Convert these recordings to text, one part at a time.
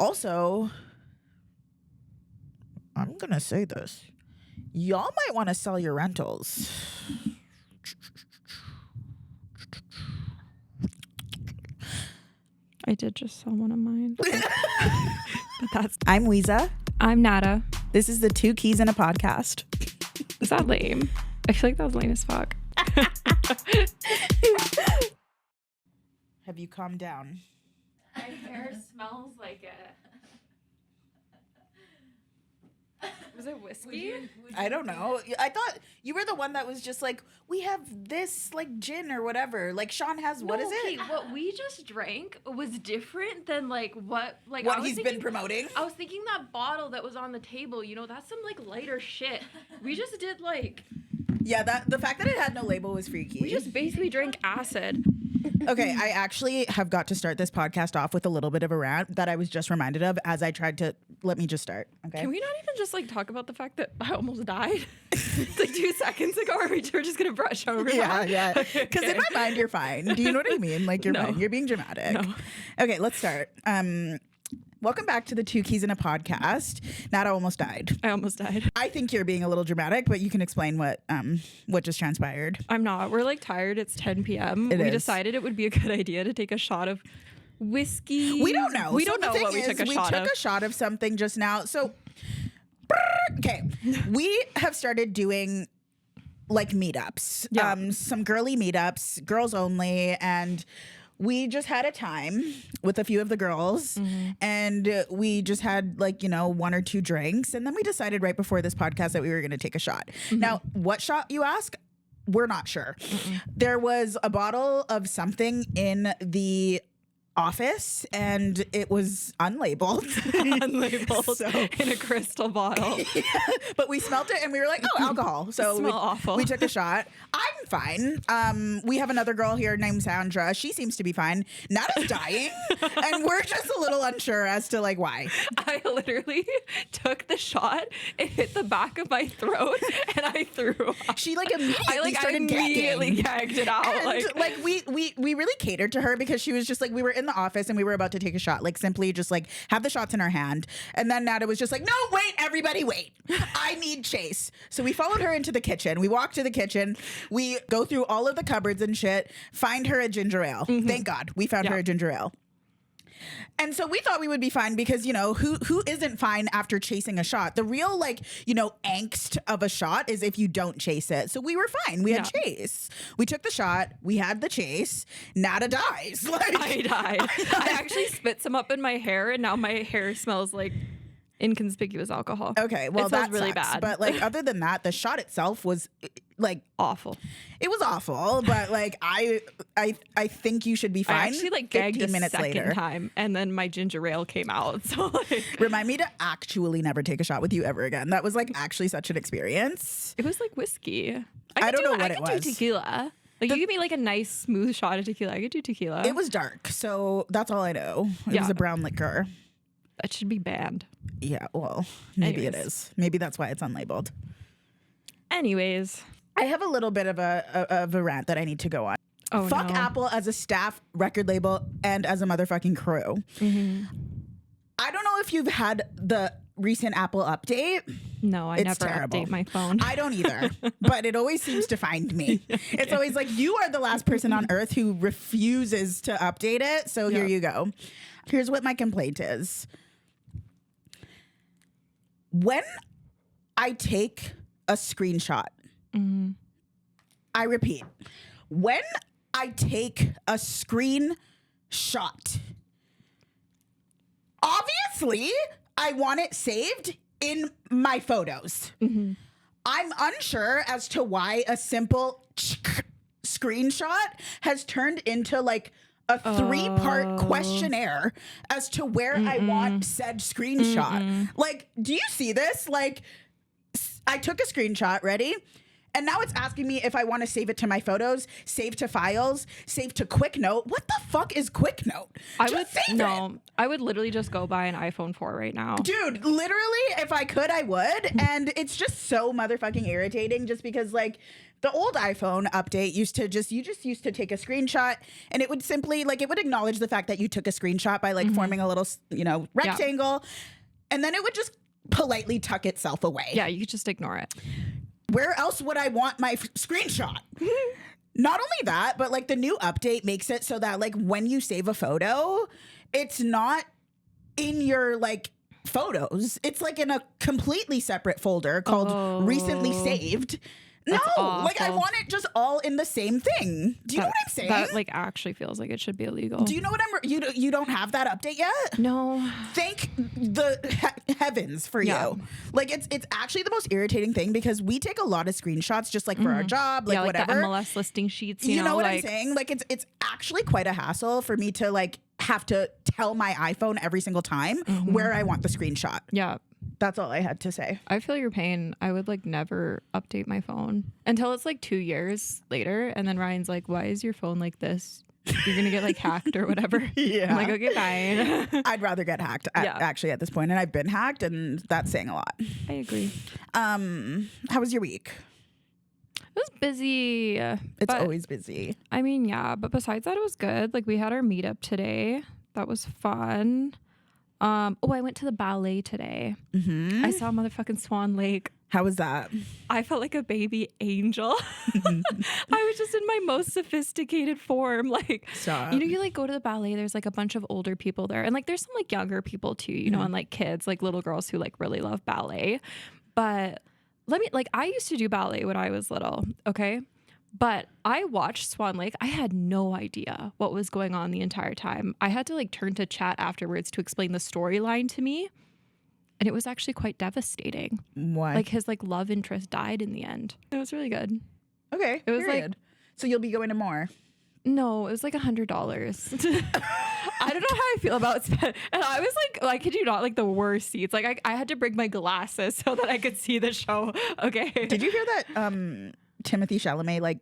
Also, I'm going to say this. Y'all might want to sell your rentals. I did just sell one of mine. But I'm Wiza. I'm Nada. This is the Two Keys in a Podcast. Is that lame? I feel like that was lame as fuck. Have you calmed down? My hair smells like it. Was it whiskey? I don't know. I thought you were the one that was just like, we have this like gin or whatever. Like Sean has, what is it? What we just drank was different than what He's been promoting. I was thinking that bottle that was on the table, that's some like lighter shit. We just did Yeah, the fact that it had no label was freaky. We just basically drank acid. Okay, I actually have got to start this podcast off with a little bit of a rant that I was just reminded of as I tried to. Let me just start. Okay. Can we not even just talk about the fact that I almost died? It's 2 seconds ago. Or we're just gonna brush over that? Yeah. Because in my mind you're fine. Do you know what I mean? You're No. fine. You're being dramatic. No. Okay, let's start. Welcome back to the Two Keys in a Podcast. Nada almost died. I almost died. I think you're being a little dramatic, but you can explain what just transpired. I'm not. We're tired. It's 10 p.m. We decided it would be a good idea to take a shot of whiskey. We don't know. We don't know what we took a shot of. We took a shot of something just now. So, okay, we have started doing meetups. Yeah. Some girly meetups, girls only, and we just had a time with a few of the girls, and we just had 1 or 2 drinks, and then we decided right before this podcast that we were going to take a shot. Now, what shot, you ask? We're not sure. There was a bottle of something in the office, and it was unlabeled. So, in a crystal bottle. Yeah. But we smelt it and we were like, oh, alcohol. So Smell awful. We took a shot. I'm fine. We have another girl here named Sandra. She seems to be fine. Nada's dying. And we're just a little unsure as to why. I literally took the shot, it hit the back of my throat, and I threw up. She immediately started gagging. Gagged it out. And we really catered to her because she was just we were in the office and we were about to take a shot, simply just have the shots in our hand. And then Nada was just no, wait, everybody wait. I need chase. So we followed her into the kitchen. We walked to the kitchen. We go through all of the cupboards and shit, find her a ginger ale. Thank God we found her a ginger ale. And so we thought we would be fine because, who isn't fine after chasing a shot? The real, angst of a shot is if you don't chase it. So we were fine. We had chase. We took the shot. We had the chase. Nada dies. I died. I actually spit some up in my hair, and now my hair smells like inconspicuous alcohol. Okay, well, it smells that really sucks. bad. But other than that, the shot itself was awful. It was awful, but I think you should be fine. I actually gagged 15 a minutes second later. time, and then my ginger ale came out. So Remind me to actually never take a shot with you ever again. That was actually such an experience. it was whiskey. I don't know what it I could do was. tequila. You give me a nice smooth shot of tequila. I could do tequila. It was dark, so that's all I know. It Yeah. was a brown liquor. That should be banned. Yeah, well, maybe it Anyways. is. Maybe that's why it's unlabeled. Anyways. I have a little bit of a rant that I need to go on. Oh, Fuck no. Apple as a staff, record label, and as a motherfucking crew. I don't know if you've had the recent Apple update. No, I It's never terrible. update my phone. I don't either, but it always seems to find me. It's always you are the last person on earth who refuses to update it. So here you go. Here's what my complaint is. When I take a screenshot, I repeat, when I take a screenshot, obviously I want it saved in my photos. I'm unsure as to why a simple screenshot has turned into a 3-part questionnaire as to where I want said screenshot. Do you see this? I took a screenshot, ready? And now it's asking me if I want to save it to my photos, save to files, save to Quick Note. What the fuck is Quick Note? I would literally just go buy an iPhone 4 right now. Dude, literally, if I could, I would. And it's just so motherfucking irritating just because, like, the old iPhone update used to you just used to take a screenshot and it would simply, like, it would acknowledge the fact that you took a screenshot by, like, forming a little, rectangle. And then it would just politely tuck itself away. Yeah, you could just ignore it. Where else would I want my screenshot? Not only that, but like the new update makes it so that like when you save a photo, it's not in your like photos. It's like in a completely separate folder called recently saved. That's no, awful. like I want it just all in the same thing. Do you know what I'm saying? That like actually feels like it should be illegal. Do you know what you don't have that update yet? No. Thank the heavens for you. Like it's actually the most irritating thing because we take a lot of screenshots just like for our job, like whatever. The MLS listing sheets, you know what I'm saying? Like it's actually quite a hassle for me to like have to tell my iPhone every single time where I want the screenshot. Yeah. That's all I had to say. I feel your pain. I would like never update my phone until it's like 2 years later. And then Ryan's like, why is your phone like this? You're going to get like hacked or whatever. Yeah. I'm like, okay, fine. I'd rather get hacked actually at this point. And I've been hacked and that's saying a lot. I agree. How was your week? It was busy. It's always busy. I mean, yeah. But besides that, it was good. Like we had our meetup today. That was fun. I went to the ballet today. I saw motherfucking Swan Lake. How was that? I felt like a baby angel. I was just in my most sophisticated form. Like, Stop. you like go to the ballet, there's like a bunch of older people there. And like, there's some like younger people too, you know, and like kids, like little girls who like really love ballet. But I used to do ballet when I was little. Okay. But I watched Swan Lake. I had no idea what was going on the entire time. I had to like turn to chat afterwards to explain the storyline to me. And it was actually quite devastating. Why? Like his like love interest died in the end. It was really good. Okay. It was period. like, so you'll be going to more? No, it was like $100. I don't know how I feel about spend. And I was like, I kid you not, like the worst seats. Like I had to bring my glasses so that I could see the show. Okay. Did you hear that Timothy Chalamet like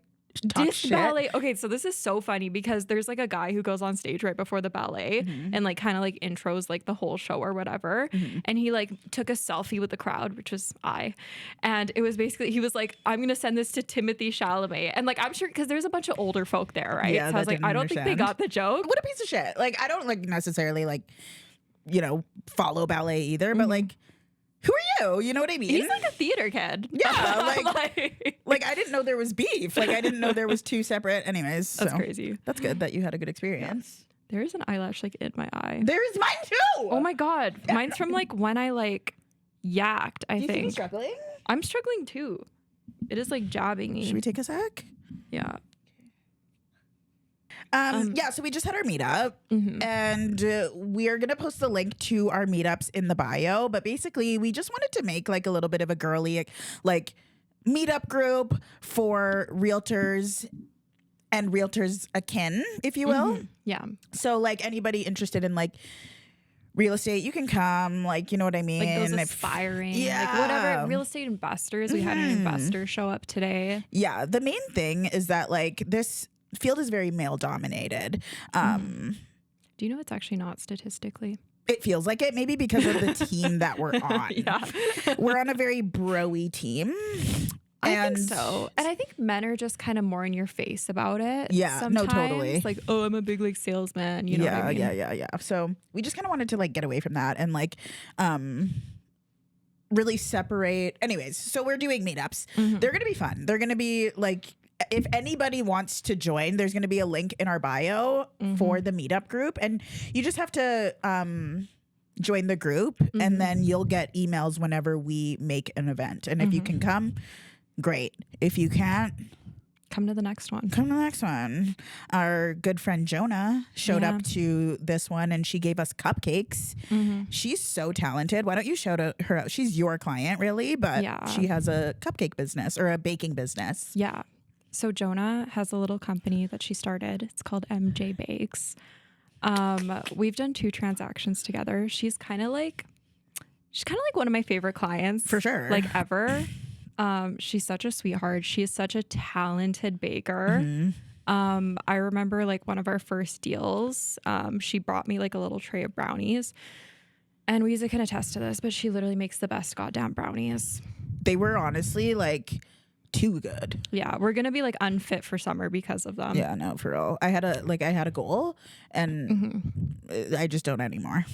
talk shit? Ballet. Okay, so this is so funny because there's like a guy who goes on stage right before the ballet and like kind of like intros like the whole show or whatever. And he like took a selfie with the crowd, which was I. And it was basically, he was like, I'm going to send this to Timothy Chalamet. And like, I'm sure, because there's a bunch of older folk there, right? Yeah, so I was like, I don't think they got the joke. What a piece of shit. Like, I don't like necessarily like, follow ballet either, but like, who are you? You know what I mean? He's like a theater kid. Yeah, like I didn't know there was beef. Like I didn't know there was two separate. Anyways, that's crazy. That's good that you had a good experience. There is an eyelash like in my eye. There is mine too. Oh my god, mine's from like when I like yacked. I think. You struggling? I'm struggling too. It is like jabbing me. Should we take a sec? Yeah. So we just had our meetup and we are going to post the link to our meetups in the bio. But basically, we just wanted to make like a little bit of a girly like meetup group for realtors and realtors akin, if you will. Yeah. So like anybody interested in like real estate, you can come, like, you know what I mean? Like those aspiring, like whatever, real estate investors. We had an investor show up today. Yeah. The main thing is that like this field is very male dominated. Do you know it's actually not statistically? It feels like it, maybe because of the team that we're on. Yeah. We're on a very bro-y team. I think so. And I think men are just kind of more in your face about it. Yeah, sometimes. no, totally. Like, oh, I'm a big like salesman. You know what I mean? Yeah. So we just kind of wanted to like get away from that and like really separate. Anyways, so we're doing meetups. They're going to be fun. They're going to be like, if anybody wants to join, there's going to be a link in our bio for the meetup group. And you just have to join the group and then you'll get emails whenever we make an event. And if you can come, great. If you can't, come to the next one. Come to the next one. Our good friend Jonah showed up to this one and she gave us cupcakes. She's so talented. Why don't you shout her out? She's your client, really, but she has a cupcake business or a baking business. Yeah. So Jonah has a little company that she started. It's called MJ Bakes. We've done 2 transactions together. She's kind of like one of my favorite clients for sure, like ever. She's such a sweetheart. She is such a talented baker. I remember like one of our first deals, she brought me like a little tray of brownies, and Wiza can attest to this, but she literally makes the best goddamn brownies. They were honestly like too good. Yeah, we're gonna be like unfit for summer because of them. Yeah, no, for real. I had a goal, and I just don't anymore.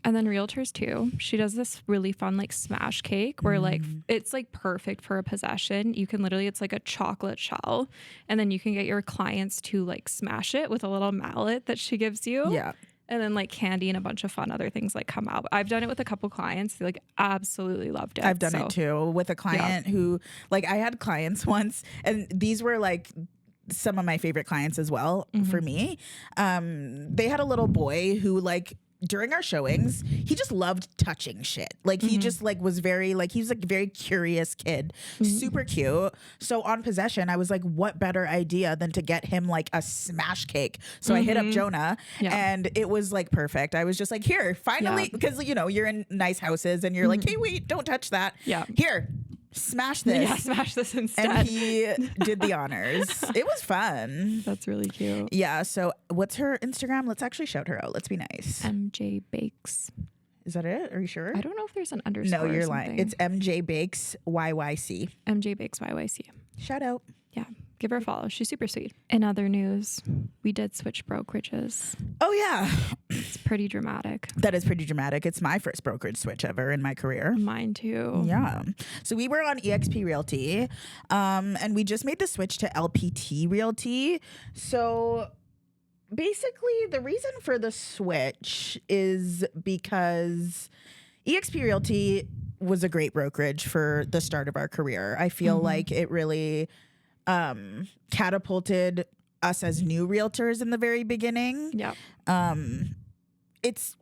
And then realtors too. She does this really fun like smash cake where like it's like perfect for a possession. You can literally, it's like a chocolate shell, and then you can get your clients to like smash it with a little mallet that she gives you. Yeah. And then like candy and a bunch of fun other things like come out. I've done it with a couple clients. They like absolutely loved it. I've done it too with a client who, like, I had clients once, and these were like some of my favorite clients as well for me. They had a little boy who, like, during our showings, he just loved touching shit. Like, he just like was very like, he was like a very curious kid, super cute. So on possession, I was like, what better idea than to get him like a smash cake? So I hit up Jonah, and it was like perfect. I was just like, here, finally, because you know, you're in nice houses and you're like, hey, wait, don't touch that. Yeah. Here, smash this. Yeah, smash this instead. And he did the honors. It was fun. That's really cute. Yeah. So what's her Instagram? Let's actually shout her out. Let's be nice. MJ Bakes. Is that it? Are you sure? I don't know if there's an underscore. No, you're or lying. something. It's MJ Bakes YYC. MJ Bakes YYC. Shout out. Yeah. Give her a follow. She's super sweet. In other news, we did switch brokerages. Oh yeah. It's pretty dramatic. That is pretty dramatic. It's my first brokerage switch ever in my career. Mine too. Yeah. So we were on EXP Realty, and we just made the switch to LPT Realty. So basically, the reason for the switch is because EXP Realty was a great brokerage for the start of our career. I feel like it really catapulted us as new realtors in the very beginning. Yeah. It's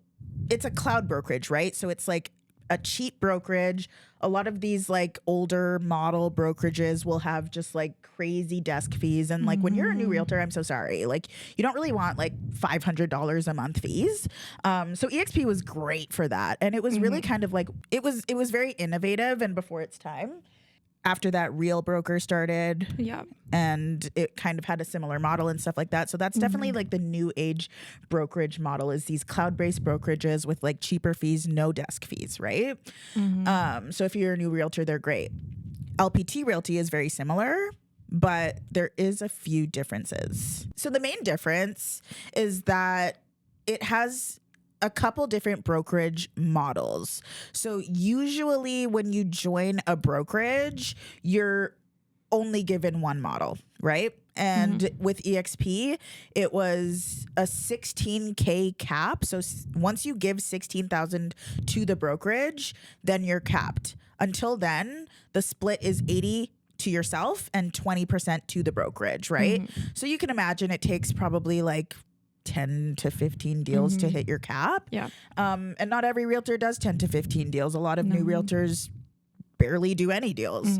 a cloud brokerage, right? So it's like a cheap brokerage. A lot of these like older model brokerages will have just like crazy desk fees. And like when you're a new realtor, I'm so sorry. Like you don't really want like $500 a month fees. So EXP was great for that. And it was really kind of like, it was very innovative and before its time. After that, Real Broker started. Yeah. And it kind of had a similar model and stuff like that. So that's definitely like the new age brokerage model is these cloud-based brokerages with like cheaper fees, no desk fees, right? So if you're a new realtor, they're great. LPT Realty is very similar, but there is a few differences. So the main difference is that it has a couple different brokerage models. So usually when you join a brokerage, you're only given one model, right? And with EXP, it was a 16K cap. So once you give 16,000 to the brokerage, then you're capped. Until then, the split is 80 to yourself and 20% to the brokerage, right? So you can imagine it takes probably like 10 to 15 deals to hit your cap. Yeah. And not every realtor does 10 to 15 deals. A lot of new realtors barely do any deals.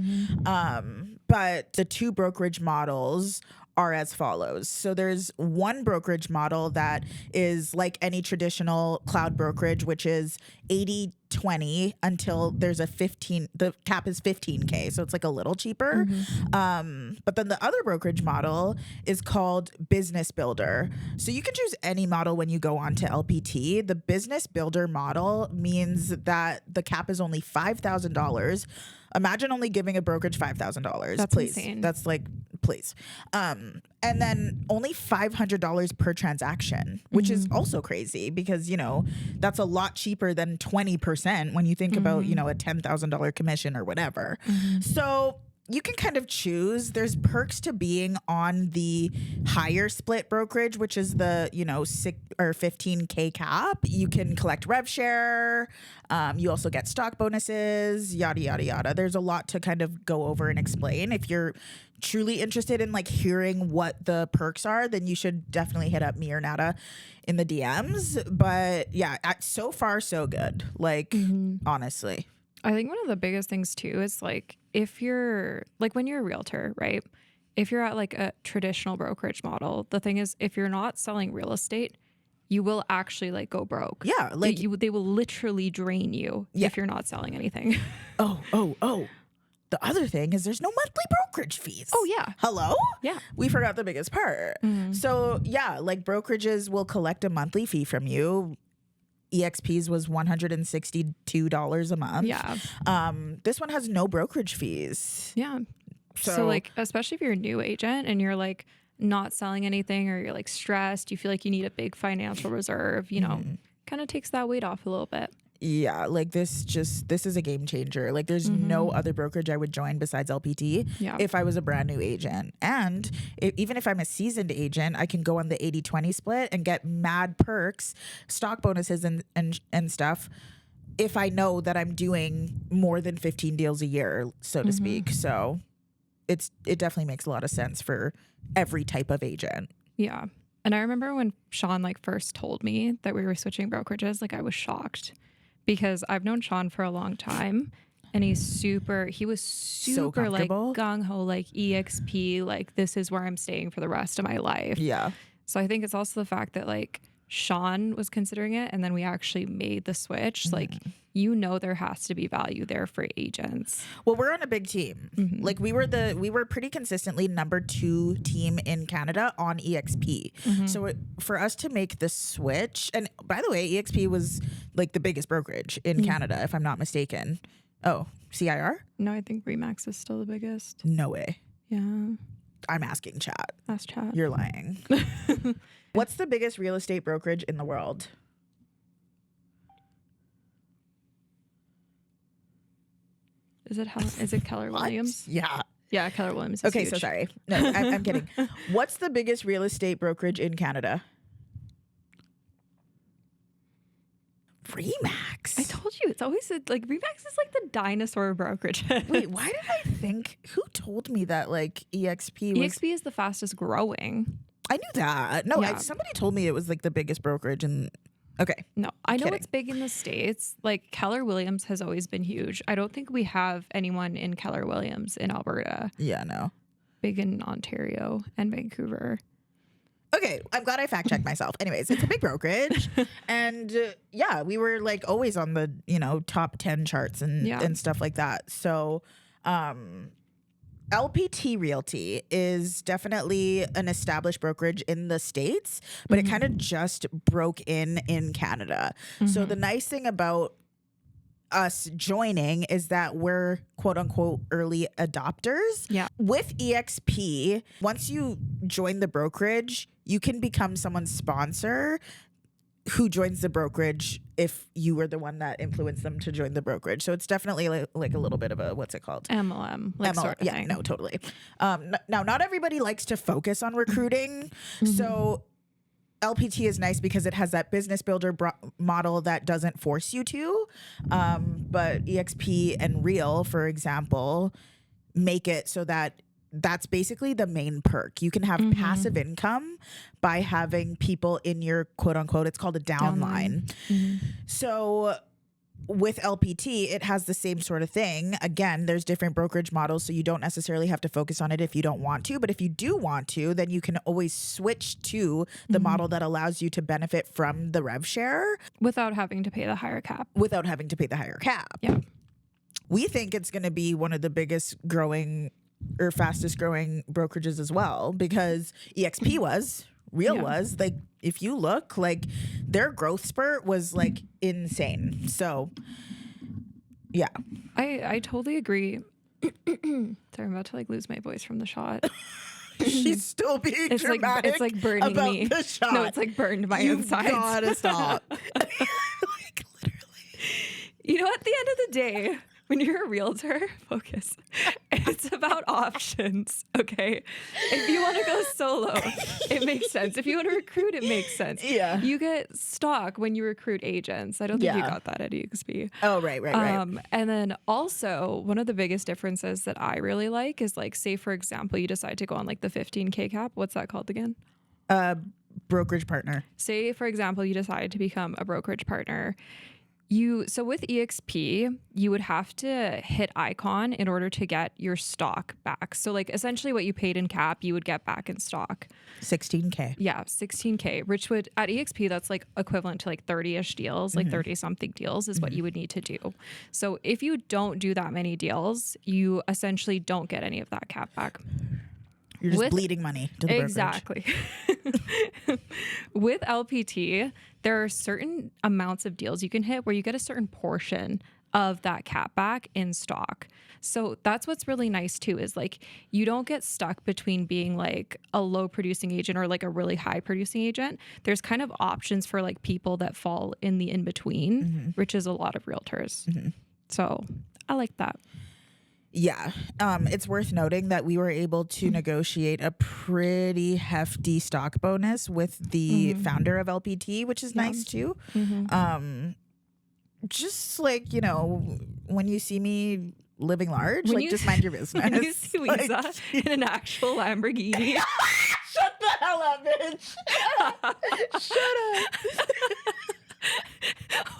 But the two brokerage models are as follows. So there's one brokerage model that is like any traditional cloud brokerage, which is 80-20 until there's the cap is 15K. So it's like a little cheaper. But then the other brokerage model is called Business Builder. So you can choose any model when you go on to LPT. The Business Builder model means that the cap is only $5,000. Imagine only giving a brokerage $5,000. That's please. insane. That's like, please. And then only $500 per transaction, which is also crazy because, you know, that's a lot cheaper than 20% when you think about, you know, a $10,000 commission or whatever. So you can kind of choose. There's perks to being on the higher split brokerage, which is the, you know, 6 or 15K cap. You can collect rev share. You also get stock bonuses, yada, yada, yada. There's a lot to kind of go over and explain. If you're truly interested in like hearing what the perks are, then you should definitely hit up me or Nada in the DMs. But yeah, so far so good. Like, honestly. I think one of the biggest things too is like if you're like when you're a realtor, right? If you're at like a traditional brokerage model, the thing is if you're not selling real estate, you will actually like go broke. Yeah, like they will literally drain you if you're not selling anything. Oh. the other thing is there's no monthly brokerage fees. Oh, yeah. Hello? Yeah. We forgot the biggest part. So yeah, like brokerages will collect a monthly fee from you. EXP's was $162 a month. Yeah. This one has no brokerage fees. Yeah. So like, especially if you're a new agent and you're like not selling anything, or you're like stressed, you feel like you need a big financial reserve, you know, kind of takes that weight off a little bit. Yeah, like this is a game changer. Like there's no other brokerage I would join besides LPT if I was a brand new agent. And even if I'm a seasoned agent, I can go on the 80-20 split and get mad perks, stock bonuses and stuff if I know that I'm doing more than 15 deals a year, so to speak. So it definitely makes a lot of sense for every type of agent. Yeah. And I remember when Sean like first told me that we were switching brokerages, like I was shocked. Because I've known Sean for a long time, and he was super like gung-ho, like EXP, like this is where I'm staying for the rest of my life. Yeah. So I think it's also the fact that like Sean was considering it, and then we actually made the switch. Like, you know, there has to be value there for agents. Well, we're on a big team. Like we were pretty consistently number 2 team in Canada on EXP. So for us to make the switch, and by the way, EXP was like the biggest brokerage in Canada, if I'm not mistaken. Oh, CIR? No, I think Remax is still the biggest. No way. Yeah. I'm asking chat. Ask chat. You're lying. What's the biggest real estate brokerage in the world? Is it Keller Williams? Yeah. Yeah, Keller Williams is Okay, huge. so sorry. No, I'm kidding. What's the biggest real estate brokerage in Canada? Remax. I told you, it's always like Remax is like the dinosaur brokerage. Wait, why did I think? Who told me that like EXP was? EXP is the fastest growing. I knew that. No, Yeah. somebody told me it was like the biggest brokerage. And okay, No, I know Kidding. it's big in the States. Like Keller Williams has always been huge. I don't think we have anyone in Keller Williams in Alberta. yeah, no. Big in Ontario and Vancouver. Okay, I'm glad I fact checked myself. Anyways, it's a big brokerage, and yeah, we were like always on the top 10 charts and stuff like that. So, LPT Realty is definitely an established brokerage in the States, but it kind of just broke in Canada. So the nice thing about us joining is that we're quote unquote early adopters. Yeah. With EXP, once you join the brokerage, you can become someone's sponsor who joins the brokerage if you were the one that influenced them to join the brokerage. So it's definitely like a little bit of a, what's it called? MLM. Like sort of yeah, thing. no, totally. Now, not everybody likes to focus on recruiting. So LPT is nice because it has that business builder model that doesn't force you to. But EXP and Real, for example, make it so that that's basically the main perk. You can have passive income by having people in your quote unquote, it's called a downline. So with LPT, it has the same sort of thing. Again, there's different brokerage models, so you don't necessarily have to focus on it if you don't want to. But if you do want to, then you can always switch to the model that allows you to benefit from the rev share Without having to pay the higher cap. without having to pay the higher cap. Yeah. We think it's going to be one of the biggest growing or fastest growing brokerages as well, because EXP was, Real was, like, if you look, like, their growth spurt was like insane. So yeah. I totally agree. Sorry, I'm about to like lose my voice from the shot. She's still being dramatic. It's like burning about me. the shot. No, it's like burned my You insides. gotta stop. Like literally. You know, at the end of the day, when you're a realtor, focus. It's about options, okay? If you want to go solo, it makes sense. If you want to recruit, it makes sense. Yeah. You get stock when you recruit agents. I don't think you Yeah. got that at EXP. Oh, right. And then also, one of the biggest differences that I really like is like, say, for example, you decide to go on like the 15K cap. What's that called again? Brokerage partner. Say, for example, you decide to become a brokerage partner. So with EXP, you would have to hit icon in order to get your stock back. So like essentially what you paid in cap, you would get back in stock. 16K. Yeah, 16K, which would at EXP, that's like equivalent to like 30-ish deals, like 30 something deals is what you would need to do. So if you don't do that many deals, you essentially don't get any of that cap back. You're just bleeding money to the brokerage. Exactly. With LPT, there are certain amounts of deals you can hit where you get a certain portion of that cap back in stock. So that's what's really nice too, is like you don't get stuck between being like a low producing agent or like a really high producing agent. There's kind of options for like people that fall in the in between, which is a lot of realtors. So I like that. Yeah. It's worth noting that we were able to negotiate a pretty hefty stock bonus with the founder of LPT, which is nice too. Just like, you know, when you see me living large, When like you- just mind your business. When you see Wiza in an actual Lamborghini. Shut the hell up, bitch. Shut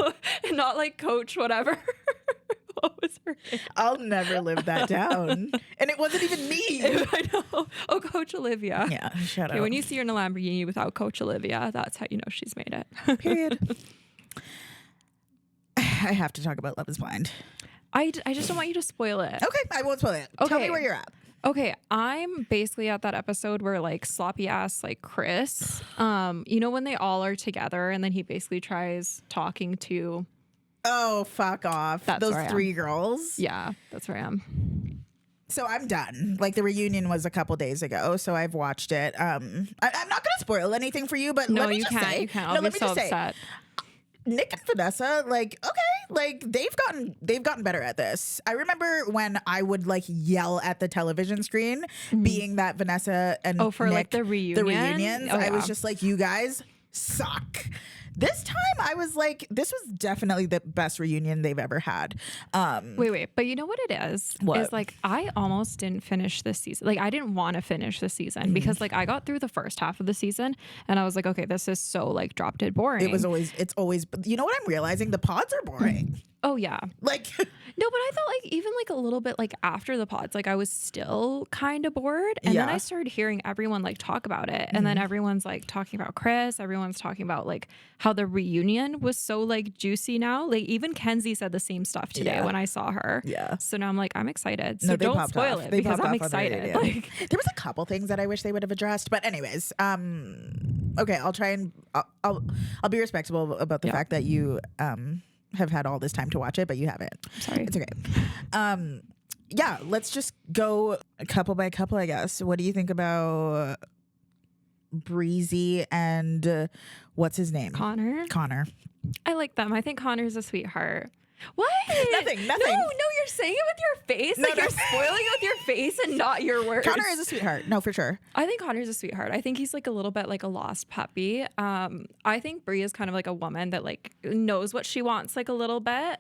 up. And not like Coach whatever. What was her name? I'll never live that down. And it wasn't even me. I know. Oh, Coach Olivia. Yeah, shut Okay, up. when you see her in a Lamborghini without Coach Olivia, that's how you know she's made it. Period. I have to talk about Love is Blind. I just don't want you to spoil it. Okay, I won't spoil it. Tell me Okay. where you're at. Okay, I'm basically at that episode where like sloppy ass like Chris, you know when they all are together and then he basically tries talking to. Oh, fuck off. That's Those where I am. 3 girls. Yeah, that's where I am. So I'm done. Like the reunion was a couple days ago, so I've watched it. I'm not going to spoil anything for you, but No, let me you just can't. say, You can't. no, I'll let be me so just say, upset. Nick and Vanessa, like, okay, like they've gotten better at this. I remember when I would like yell at the television screen, being that Vanessa and for Nick, like the reunion? reunions. Oh, I was yeah. just like, you guys suck. This time I was like, this was definitely the best reunion they've ever had. Wait, but you know what it is? What? Is like I almost didn't finish this season. Like I didn't want to finish the season because like I got through the first half of the season and I was like, okay, this is so like drop dead boring. It's always, you know what I'm realizing? The pods are boring. Oh yeah. Like, No, but I felt like even like a little bit like after the pods, like I was still kind of bored. And then Yeah. I started hearing everyone like talk about it. And then everyone's like talking about Chris. Everyone's talking about like how the reunion was so like juicy now. Like even Kenzie said the same stuff today Yeah. when I saw her. Yeah. So now I'm like, I'm excited. So No, they don't popped spoil off. it They because popped I'm off on the excited. radio. Like there was a couple things that I wish they would have addressed, but anyways, okay, I'll try and I'll be respectable about the fact that you have had all this time to watch it, but you haven't. Sorry. It's okay. Yeah, let's just go couple by couple, I guess. What do you think about Breezy and what's his name? Connor. I like them. I think Connor's a sweetheart. What? Nothing. No, you're saying it with your face. No, Like no. you're spoiling it with your face and not your words. Connor is a sweetheart. No, for sure. I think Connor's a sweetheart. I think he's like a little bit like a lost puppy. I think Bree is kind of like a woman that like knows what she wants like a little bit.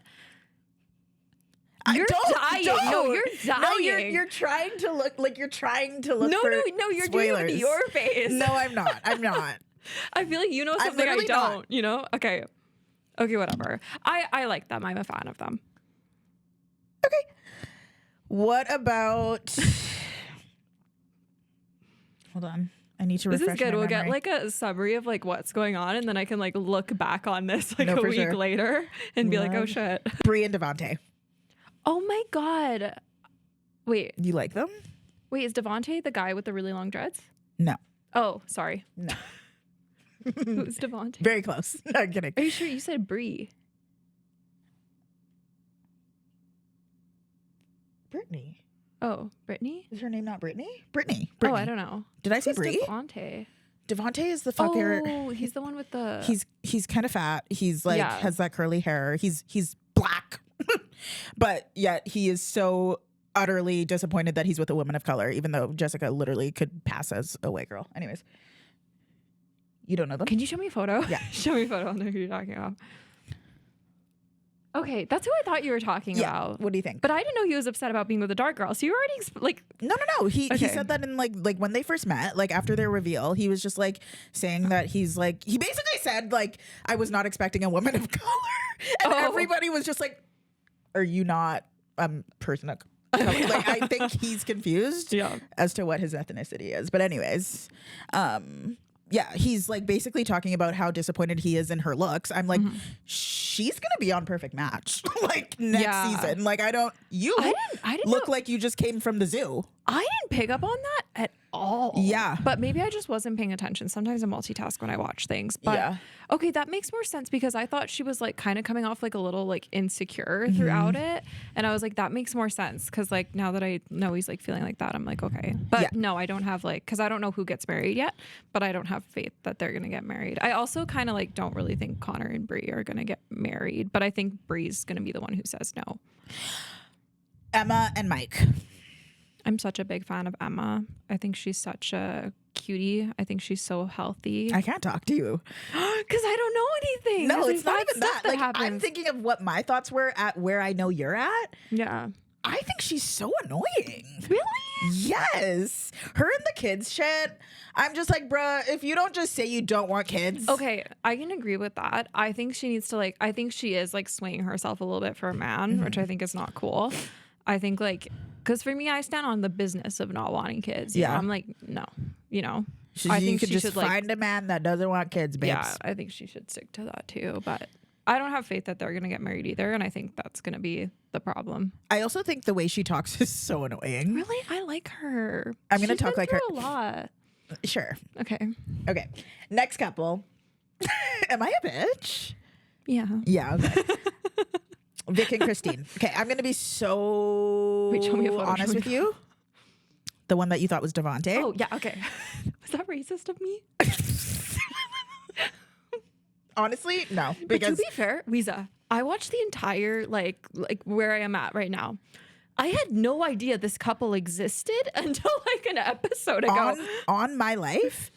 You're dying. No, you're dying. No, you're trying to look like you're trying to look. No, for you're doing it spoilers. with your face. No, I'm not. I'm not. I feel like you know I'm something I literally don't. not. You know? Okay, whatever. I like them. I'm a fan of them. What about? Hold on. I need to This refresh is good. my We'll memory. get like a summary of like what's going on, and then I can like look back on this like No, a for week sure. later and be like, oh Love. shit. Bree and Devontae. Oh my god. Wait, You like them? is Devontae the guy with the really long dreads? No. Oh, sorry. No. Who's Devontae? Very close. No, I'm kidding. Are you sure you said Bree? Brittany. Oh, Brittany? Is her name not Brittany? Brittany. Oh, I don't know. Did I say Who's Bree? Devontae? Devontae is the fucker. Oh, he's the one with the. He's kind of fat. He's like Yeah. has that curly hair. He's black, but yet he is so utterly disappointed that he's with a woman of color, even though Jessica literally could pass as a white girl. Anyways, you don't know them. Can you show me a photo? Yeah. Show me a photo. I'll know who you're talking about. Okay, that's who I thought you were talking about. What do you think? But I didn't know he was upset about being with a dark girl. So you already No. He said that in like when they first met, like after their reveal, he was just like saying that he's like, he basically said like, I was not expecting a woman of color, and everybody was just like, are you not a person of color? Like, I think he's confused as to what his ethnicity is. But anyways, yeah, he's like basically talking about how disappointed he is in her looks. I'm like, she's gonna be on Perfect Match like next season. Like, I didn't look like you just came from the zoo. I didn't pick up on that at all. Yeah. But maybe I just wasn't paying attention. Sometimes I multitask when I watch things. But okay, that makes more sense because I thought she was like kind of coming off like a little like insecure throughout it. And I was like, that makes more sense. Cause like now that I know he's like feeling like that, I'm like, okay. But no, I don't have like, cause I don't know who gets married yet, but I don't have faith that they're going to get married. I also kind of like don't really think Connor and Bree are going to get married, but I think Bree's going to be the one who says no. Emma and Mike. I'm such a big fan of Emma. I think she's such a cutie. I think she's so healthy. I can't talk to you because I don't know anything. No, There's it's not even that. Like, happens. I'm thinking of what my thoughts were at where I know you're at. Yeah. I think she's so annoying. Really? Yes. Her and the kids shit. I'm just like, bruh, if you don't just say you don't want kids. Okay, I can agree with that. I think she needs to like, I think she is like swinging herself a little bit for a man, which I think is not cool. I think like, because for me, I stand on the business of not wanting kids. You know? I'm like, no, you know. I think you could just find a man that doesn't want kids, babes. Yeah, I think she should stick to that too. But I don't have faith that they're going to get married either. And I think that's going to be the problem. I also think the way she talks is so annoying. Really? I like her. I'm going to talk like her. A lot. Sure. Okay. Next couple. Am I a bitch? Yeah. Yeah. Okay. Vic and Christine. Okay, I'm going to be so honest with you. The one that you thought was Devontae. Oh, yeah, okay. Was that racist of me? Honestly, no. But to be fair, Wiza, I watched the entire, like where I am at right now. I had no idea this couple existed until like an episode ago. On my life,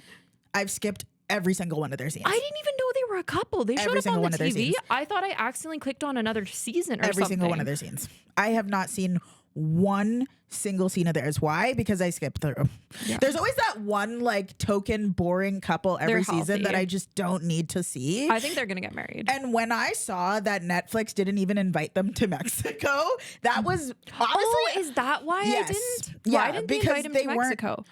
I've skipped every single one of their scenes. I didn't even know they were a couple. They showed up on the TV. I thought I accidentally clicked on another season or something. Every single one of their scenes. I have not seen one single scene of theirs. Why? Because I skipped through. Yeah. There's always that one like token boring couple every season that I just don't need to see. I think they're gonna get married. And when I saw that Netflix didn't even invite them to Mexico, that was honestly. Is that why I didn't? Yeah, why didn't they invite him to Mexico?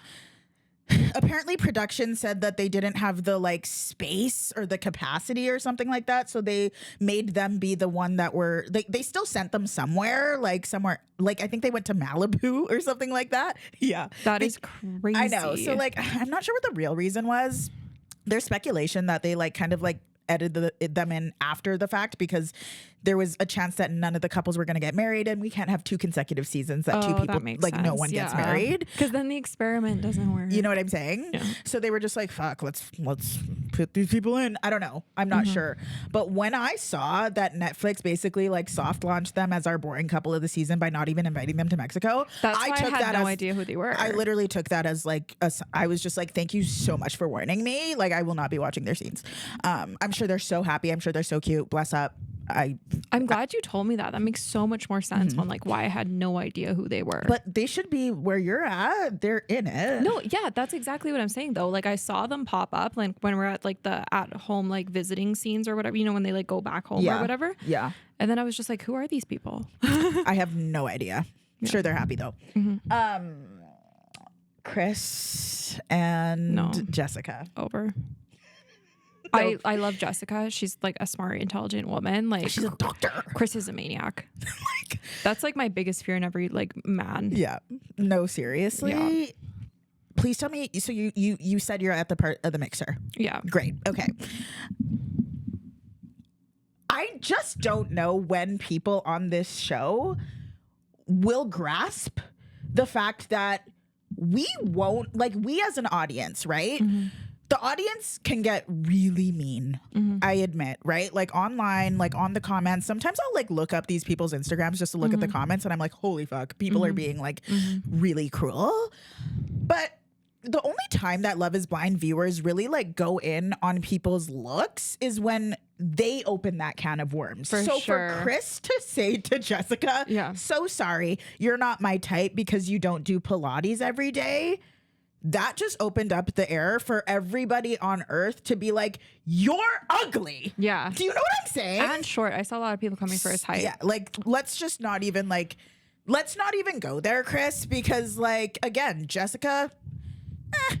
Apparently production said that they didn't have the like space or the capacity or something like that, so they made them be the one that were they still sent them somewhere like I think they went to Malibu or something like that. Yeah, that is crazy. I know. So like I'm not sure what the real reason was. There's speculation that they like kind of like edited them in after the fact because there was a chance that none of the couples were going to get married, and we can't have two consecutive seasons that two people like sense. No one gets married because then the experiment doesn't work. You know what I'm saying? Yeah. So they were just like, "Fuck, let's put these people in." I don't know. I'm not sure. But when I saw that Netflix basically like soft launched them as our boring couple of the season by not even inviting them to Mexico, I had no idea who they were. I literally took that as like I was just like, "Thank you so much for warning me." Like I will not be watching their scenes. I'm sure they're so happy. I'm sure they're so cute. Bless up. I'm glad you told me that. That makes so much more sense on like why I had no idea who they were. But they should be where you're at. They're in it. No, yeah, that's exactly what I'm saying though. Like I saw them pop up like when we're at like the at home like visiting scenes or whatever, you know, when they like go back home or whatever. Yeah. And then I was just like, who are these people? I have no idea. Yeah. Sure they're happy though. Chris and Jessica. Over. No. I love Jessica. She's like a smart, intelligent woman. Like she's a doctor. Chris is a maniac. That's like my biggest fear in every like man. Yeah. No, seriously. Yeah. Please tell me. So you said you're at the part of the mixer. Yeah. Great. Okay. I just don't know when people on this show will grasp the fact that we won't like we as an audience, right? The audience can get really mean, I admit, right? Like online, like on the comments. Sometimes I'll like look up these people's Instagrams just to look at the comments and I'm like, holy fuck, people are being like really cruel. But the only time that Love is Blind viewers really like go in on people's looks is when they open that can of worms. For so sure. for Chris to say to Jessica, Yeah. so sorry, you're not my type because you don't do Pilates every day. That just opened up the air for everybody on earth to be like, you're ugly. Yeah. Do you know what I'm saying? And short. I saw a lot of people coming for his height. Yeah, like let's not even go there, Chris, because like again, Jessica,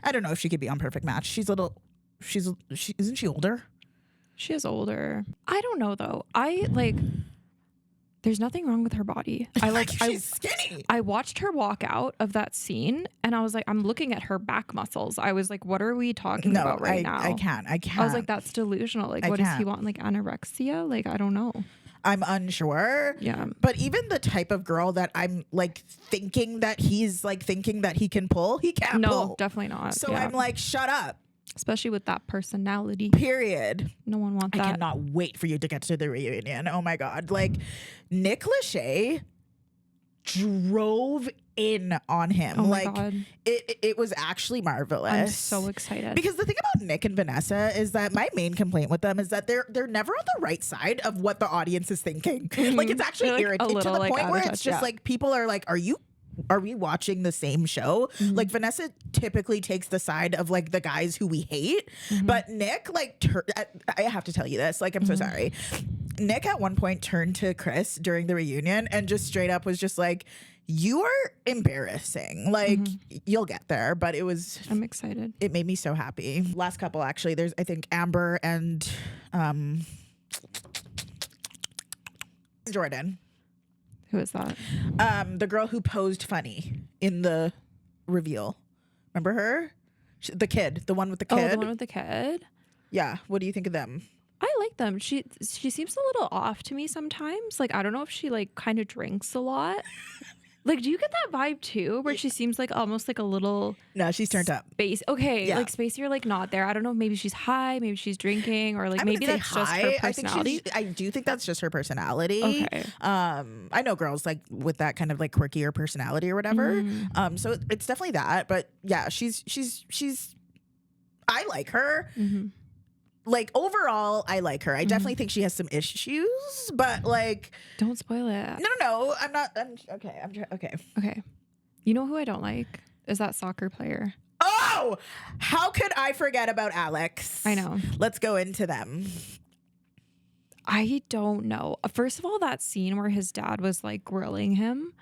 I don't know if she could be on Perfect Match. Isn't she older? She is older. I don't know though. There's nothing wrong with her body. She's skinny. I watched her walk out of that scene and I was like, I'm looking at her back muscles. I was like, what are we talking about right now? I can't. I was like, that's delusional. Like, what does he want? Like anorexia? Like, I don't know. I'm unsure. Yeah. But even the type of girl that I'm like thinking that he's like thinking that he can pull, he can't pull. No, definitely not. So yeah. I'm like, shut up. Especially with that personality. Period. No one wants that. I cannot wait for you to get to the reunion. Oh my God. Like Nick Lachey drove in on him. Oh my like God. It was actually marvelous. I'm so excited. Because the thing about Nick and Vanessa is that my main complaint with them is that they're never on the right side of what the audience is thinking. Like it's actually They're, like, irritating to the like, point out where of it's touch, just yeah. like people are like, are we watching the same show? Like Vanessa typically takes the side of like the guys who we hate, but Nick like I have to tell you this, like I'm so sorry. Nick at one point turned to Chris during the reunion and just straight up was just like, you are embarrassing. Like you'll get there, but I'm excited. it made me so happy. Last couple actually, there's I think Amber and Jordan. Who is that? The girl who posed funny in the reveal. Remember her? The kid, the one with the kid. Oh, the one with the kid. Yeah. What do you think of them? I like them. She seems a little off to me sometimes. Like I don't know if she like kind of drinks a lot. Like, do you get that vibe too, where she seems like almost like a little No, she's turned up. space? Okay, Yeah. like spacey or like not there. I don't know. Maybe she's high. Maybe she's drinking, or like I maybe wouldn't that's say just high. her personality. I do think that's just her personality. Okay. I know girls like with that kind of like quirkier personality or whatever. So it's definitely that. But yeah, she's I like her. Like overall, I like her. I definitely think she has some issues, but like, Don't spoil it. no, I'm not. Okay. Okay. Okay. You know who I don't like is that soccer player. Oh, how could I forget about Alex? I know. Let's go into them. I don't know. First of all, that scene where his dad was like grilling him.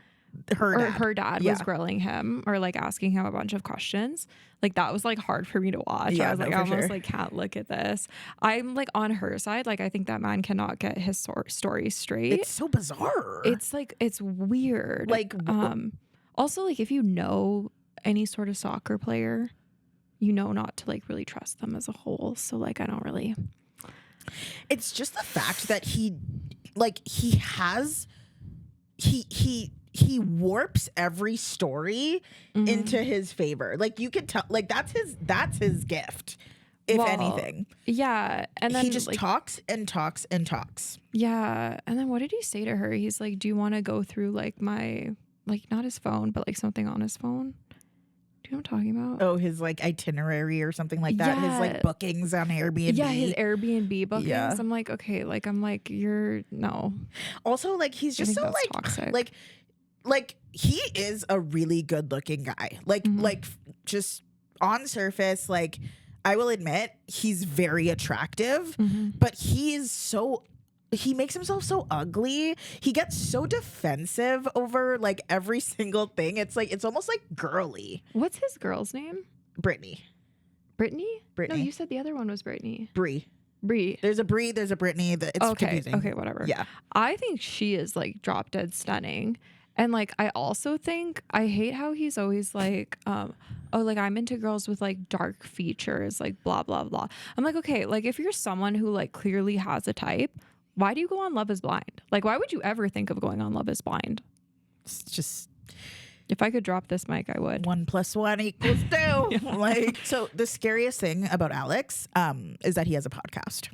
Her dad was grilling him or like asking him a bunch of questions. Like that was like hard for me to watch. Yeah, I was like, no, I for almost sure. like can't look at this. I'm like on her side. Like I think that man cannot get his story straight. It's so bizarre. It's like it's weird. Like, also like if you know any sort of soccer player, you know not to like really trust them as a whole. So like I don't really. It's just the fact that he warps every story into his favor. Like you could tell, like that's his gift, if anything. Yeah, and then he just like, talks and talks and talks. Yeah, and then what did he say to her? He's like, "Do you want to go through like my like not his phone, but like something on his phone?" Do you know what I'm talking about? Oh, his like itinerary or something like that. Yeah. His like bookings on Airbnb. Yeah, his Airbnb bookings. Yeah. I'm like, okay, like I'm like, you're no. Also, like he's I just think so that's like toxic. like he is a really good looking guy. Like just on surface, like I will admit he's very attractive, but he makes himself so ugly. He gets so defensive over like every single thing. It's like it's almost like girly. What's his girl's name? Brittany. Brittany? Brittany. No, you said the other one was Brittany. Brie. Brie. There's a Brie, there's a Brittany. It's confusing. Okay, whatever. Yeah. I think she is like drop dead stunning. And like I also think I hate how he's always like, oh, like I'm into girls with like dark features, like blah blah blah. I'm like, okay, like if you're someone who like clearly has a type, why do you go on Love is Blind? Like why would you ever think of going on Love is Blind? It's just if I could drop this mic, I would. 1 + 1 = 2. Like so the scariest thing about Alex is that he has a podcast.